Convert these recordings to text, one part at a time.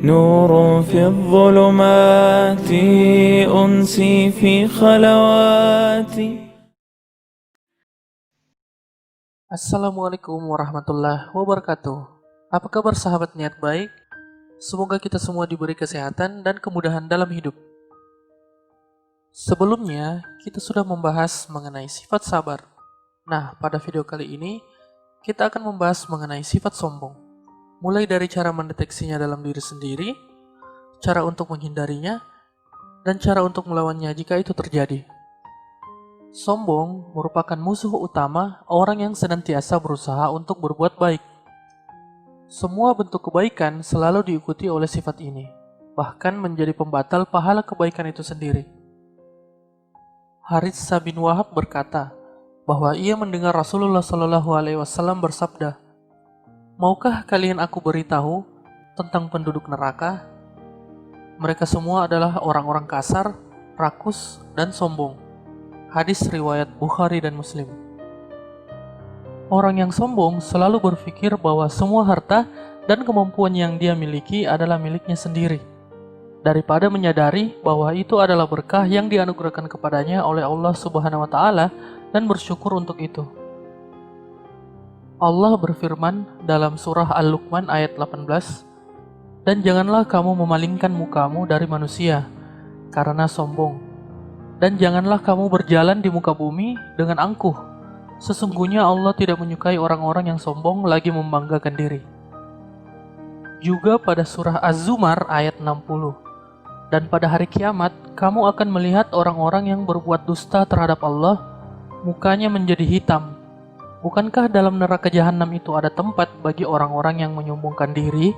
نور في الظلمات أنسي في خلواتي. Assalamualaikum warahmatullahi wabarakatuh. Apa kabar sahabat niat baik? Semoga kita semua diberi kesehatan dan kemudahan dalam hidup. Sebelumnya, kita sudah membahas mengenai sifat sabar. Nah, pada video kali ini, kita akan membahas mengenai sifat sombong. Mulai dari cara mendeteksinya dalam diri sendiri, cara untuk menghindarinya, dan cara untuk melawannya jika itu terjadi. Sombong merupakan musuh utama orang yang senantiasa berusaha untuk berbuat baik. Semua bentuk kebaikan selalu diikuti oleh sifat ini, bahkan menjadi pembatal pahala kebaikan itu sendiri. Harits bin Wahab berkata bahwa ia mendengar Rasulullah SAW bersabda, "Maukah kalian aku beritahu tentang penduduk neraka? Mereka semua adalah orang-orang kasar, rakus, dan sombong." Hadis riwayat Bukhari dan Muslim. Orang yang sombong selalu berpikir bahwa semua harta dan kemampuan yang dia miliki adalah miliknya sendiri, daripada menyadari bahwa itu adalah berkah yang dianugerahkan kepadanya oleh Allah Subhanahu wa Ta'ala dan bersyukur untuk itu. Allah berfirman dalam surah Al-Luqman ayat 18, "Dan janganlah kamu memalingkan mukamu dari manusia karena sombong. Dan janganlah kamu berjalan di muka bumi dengan angkuh. Sesungguhnya Allah tidak menyukai orang-orang yang sombong lagi membanggakan diri." Juga pada surah Az-Zumar ayat 60, "Dan pada hari kiamat, kamu akan melihat orang-orang yang berbuat dusta terhadap Allah, mukanya menjadi hitam. Bukankah dalam neraka jahanam itu ada tempat bagi orang-orang yang menyombongkan diri?"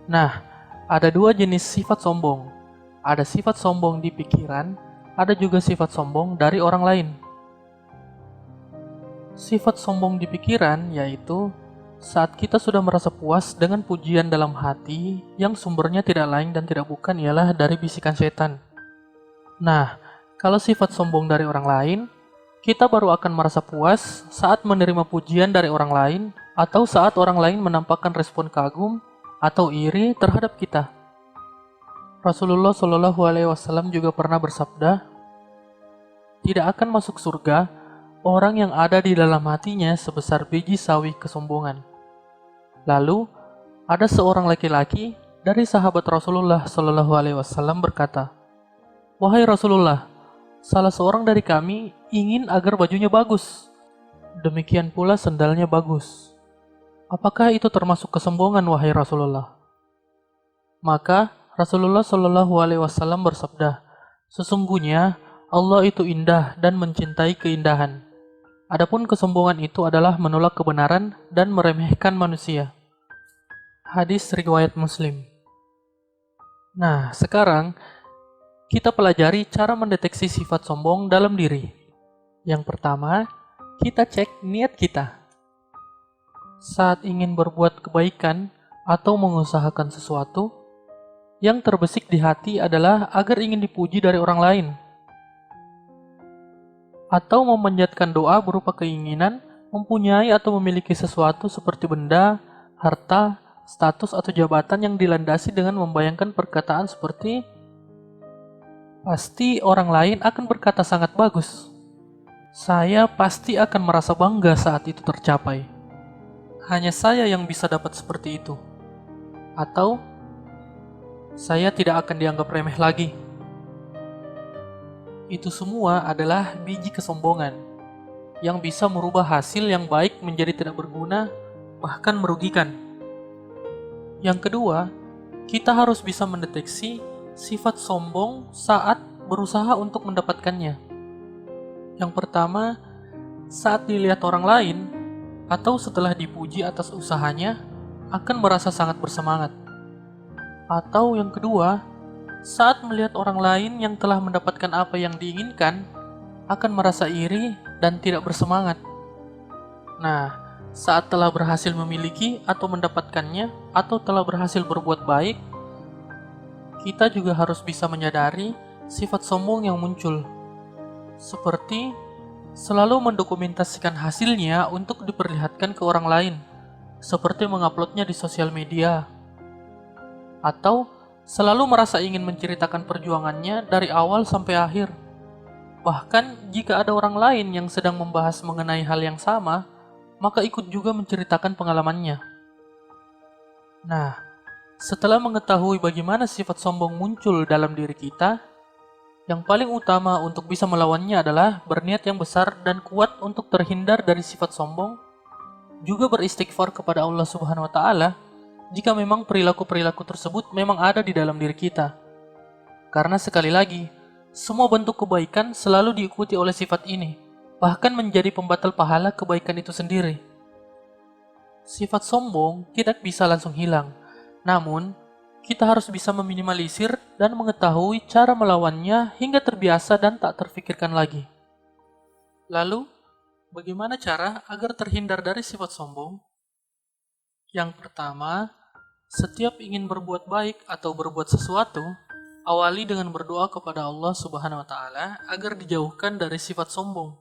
Nah, ada dua jenis sifat sombong. Ada sifat sombong di pikiran, ada juga sifat sombong dari orang lain. Sifat sombong di pikiran yaitu saat kita sudah merasa puas dengan pujian dalam hati yang sumbernya tidak lain dan tidak bukan ialah dari bisikan setan. Nah, kalau sifat sombong dari orang lain, kita baru akan merasa puas saat menerima pujian dari orang lain atau saat orang lain menampakkan respon kagum atau iri terhadap kita. Rasulullah SAW juga pernah bersabda, "Tidak akan masuk surga orang yang ada di dalam hatinya sebesar biji sawi kesombongan." Lalu, ada seorang laki-laki dari sahabat Rasulullah SAW berkata, "Wahai Rasulullah, salah seorang dari kami ingin agar bajunya bagus. Demikian pula sendalnya bagus. Apakah itu termasuk kesombongan, wahai Rasulullah?" Maka Rasulullah SAW bersabda, "Sesungguhnya Allah itu indah dan mencintai keindahan. Adapun kesombongan itu adalah menolak kebenaran dan meremehkan manusia." Hadis riwayat Muslim. Nah, sekarang kita pelajari cara mendeteksi sifat sombong dalam diri. Yang pertama, kita cek niat kita. Saat ingin berbuat kebaikan atau mengusahakan sesuatu, yang terbesik di hati adalah agar ingin dipuji dari orang lain, atau memanjatkan doa berupa keinginan mempunyai atau memiliki sesuatu seperti benda, harta, status atau jabatan yang dilandasi dengan membayangkan perkataan seperti, "Pasti orang lain akan berkata sangat bagus. Saya pasti akan merasa bangga saat itu tercapai. Hanya saya yang bisa dapat seperti itu." Atau, "Saya tidak akan dianggap remeh lagi." Itu semua adalah biji kesombongan yang bisa merubah hasil yang baik menjadi tidak berguna, bahkan merugikan. Yang kedua, kita harus bisa mendeteksi sifat sombong saat berusaha untuk mendapatkannya. Yang pertama, saat dilihat orang lain atau setelah dipuji atas usahanya, akan merasa sangat bersemangat. Atau yang kedua, saat melihat orang lain yang telah mendapatkan apa yang diinginkan, akan merasa iri dan tidak bersemangat. Nah, saat telah berhasil memiliki atau mendapatkannya, atau telah berhasil berbuat baik, kita juga harus bisa menyadari sifat sombong yang muncul, seperti selalu mendokumentasikan hasilnya untuk diperlihatkan ke orang lain, seperti menguploadnya di sosial media, atau selalu merasa ingin menceritakan perjuangannya dari awal sampai akhir. Bahkan jika ada orang lain yang sedang membahas mengenai hal yang sama, maka ikut juga menceritakan pengalamannya. Nah, setelah mengetahui bagaimana sifat sombong muncul dalam diri kita, yang paling utama untuk bisa melawannya adalah berniat yang besar dan kuat untuk terhindar dari sifat sombong, juga beristighfar kepada Allah Subhanahu wa Ta'ala jika memang perilaku-perilaku tersebut memang ada di dalam diri kita. Karena sekali lagi, semua bentuk kebaikan selalu diikuti oleh sifat ini, bahkan menjadi pembatal pahala kebaikan itu sendiri. Sifat sombong tidak bisa langsung hilang, namun kita harus bisa meminimalisir dan mengetahui cara melawannya hingga terbiasa dan tak terfikirkan lagi. Lalu, bagaimana cara agar terhindar dari sifat sombong? Yang pertama, setiap ingin berbuat baik atau berbuat sesuatu, awali dengan berdoa kepada Allah Subhanahu wa Ta'ala agar dijauhkan dari sifat sombong.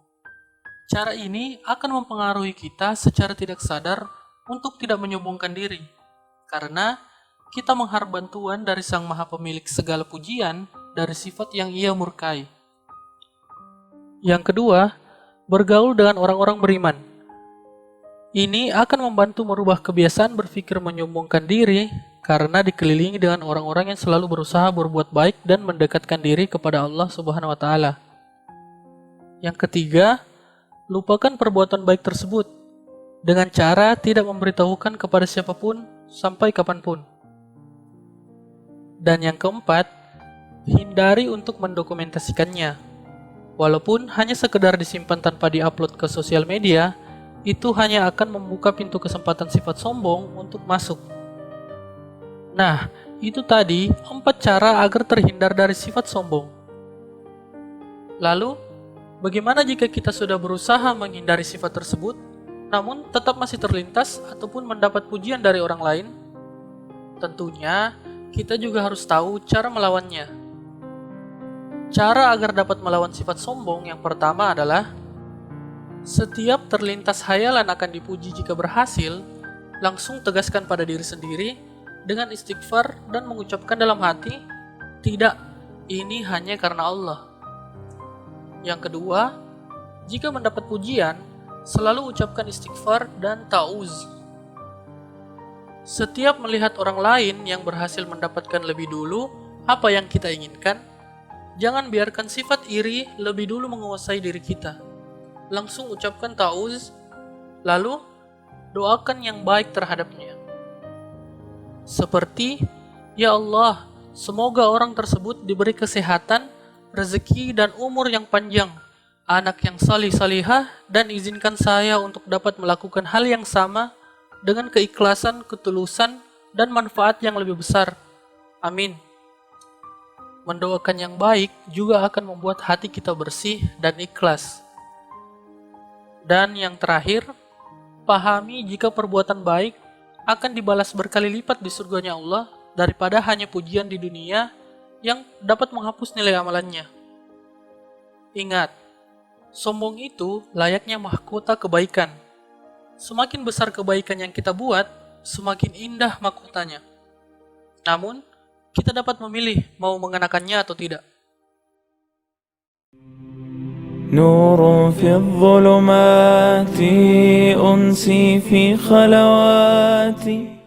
Cara ini akan mempengaruhi kita secara tidak sadar untuk tidak menyombongkan diri, karena kita mengharap bantuan dari Sang Maha Pemilik segala pujian dari sifat yang Ia murkai. Yang kedua, bergaul dengan orang-orang beriman. Ini akan membantu merubah kebiasaan berpikir menyombongkan diri karena dikelilingi dengan orang-orang yang selalu berusaha berbuat baik dan mendekatkan diri kepada Allah Subhanahu wa Ta'ala. Yang ketiga, lupakan perbuatan baik tersebut dengan cara tidak memberitahukan kepada siapapun sampai kapanpun. Dan yang keempat, hindari untuk mendokumentasikannya. Walaupun hanya sekedar disimpan tanpa diupload ke sosial media, itu hanya akan membuka pintu kesempatan sifat sombong untuk masuk. Nah, itu tadi 4 cara agar terhindar dari sifat sombong. Lalu, bagaimana jika kita sudah berusaha menghindari sifat tersebut, namun tetap masih terlintas ataupun mendapat pujian dari orang lain? Tentunya, kita juga harus tahu cara melawannya. Cara agar dapat melawan sifat sombong yang pertama adalah setiap terlintas hayalan akan dipuji jika berhasil, langsung tegaskan pada diri sendiri dengan istighfar dan mengucapkan dalam hati, tidak, ini hanya karena Allah. Yang kedua, jika mendapat pujian, selalu ucapkan istighfar dan ta'uz. Setiap melihat orang lain yang berhasil mendapatkan lebih dulu apa yang kita inginkan, jangan biarkan sifat iri lebih dulu menguasai diri kita. Langsung ucapkan ta'uz, lalu doakan yang baik terhadapnya. Seperti, ya Allah, semoga orang tersebut diberi kesehatan, rezeki dan umur yang panjang, anak yang salih-salihah, dan izinkan saya untuk dapat melakukan hal yang sama dengan keikhlasan, ketulusan, dan manfaat yang lebih besar. Amin. Mendoakan yang baik juga akan membuat hati kita bersih dan ikhlas. Dan yang terakhir, pahami jika perbuatan baik akan dibalas berkali lipat di surganya Allah daripada hanya pujian di dunia yang dapat menghapus nilai amalannya. Ingat, sombong itu layaknya mahkota kebaikan. Semakin besar kebaikan yang kita buat, semakin indah mahkotanya. Namun, kita dapat memilih mau mengenakannya atau tidak. نور في الظلمات أنسي في خلواتي